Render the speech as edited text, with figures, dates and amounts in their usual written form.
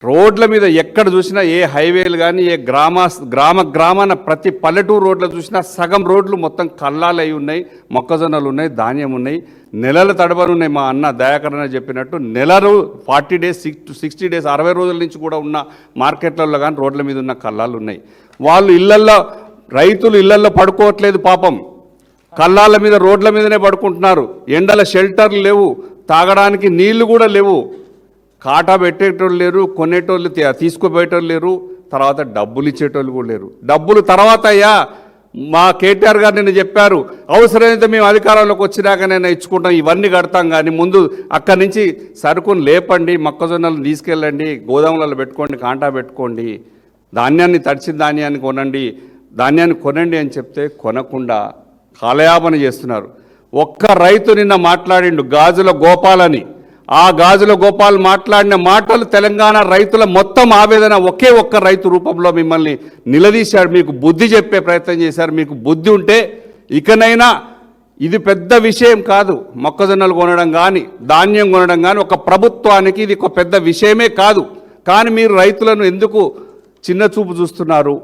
రోడ్ల మీద ఎక్కడ చూసినా ఏ హైవేలు కానీ ఏ గ్రామాన ప్రతి పల్లెటూరు రోడ్లు చూసినా సగం రోడ్లు మొత్తం కల్లాలు అయి ఉన్నాయి, మొక్కజొన్నలు ఉన్నాయి, ధాన్యం ఉన్నాయి, నెలల తడబడి ఉన్నాయి. మా అన్న దయాకరణ చెప్పినట్టు నెలలు 40 days 60 days 60 రోజుల నుంచి కూడా ఉన్న మార్కెట్లలో కానీ రోడ్ల మీద ఉన్న కల్లాలు ఉన్నాయి. వాళ్ళు రైతులు ఇళ్లల్లో పడుకోవట్లేదు పాపం, కల్లాల మీద రోడ్ల మీదనే పడుకుంటున్నారు. ఎండల షెల్టర్లు లేవు, తాగడానికి నీళ్లు కూడా లేవు, కాటా పెట్టేటోళ్ళు లేరు, కొనేటోళ్ళు తీసుకుపోయేటోళ్ళు లేరు, తర్వాత డబ్బులు ఇచ్చేటోళ్ళు కూడా లేరు. డబ్బులు తర్వాత అయ్యా మా కేటీఆర్ గారు నిన్న చెప్పారు, అవసరమైతే మేము అధికారంలోకి వచ్చినాకనైనా ఇచ్చుకుంటాం, ఇవన్నీ కడతాం, కానీ ముందు అక్కడి నుంచి సరుకును లేపండి, మొక్కజొన్నలు తీసుకెళ్ళండి, గోదాములలో పెట్టుకోండి, కాంటా పెట్టుకోండి, ధాన్యాన్ని తడిచిన ధాన్యాన్ని కొనండి అని చెప్తే కొనకుండా కాలయాపన చేస్తున్నారు. ఒక్క రైతు నిన్న మాట్లాడిండు గాజుల గోపాలని. ఆ గాజుల గోపాల్ మాట్లాడిన మాటలు తెలంగాణ రైతుల మొత్తం ఆవేదన ఒకే ఒక్క రైతు రూపంలో మిమ్మల్ని నిలదీశాడు, మీకు బుద్ధి చెప్పే ప్రయత్నం చేశారు. మీకు బుద్ధి ఉంటే ఇకనైనా ఇది పెద్ద విషయం కాదు, మొక్కజొన్నలు కొనడం కానీ ధాన్యం కొనడం కానీ ఒక ప్రభుత్వానికి ఇది ఒక పెద్ద విషయమే కాదు. కానీ మీరు రైతులను ఎందుకు చిన్న చూపు చూస్తున్నారు?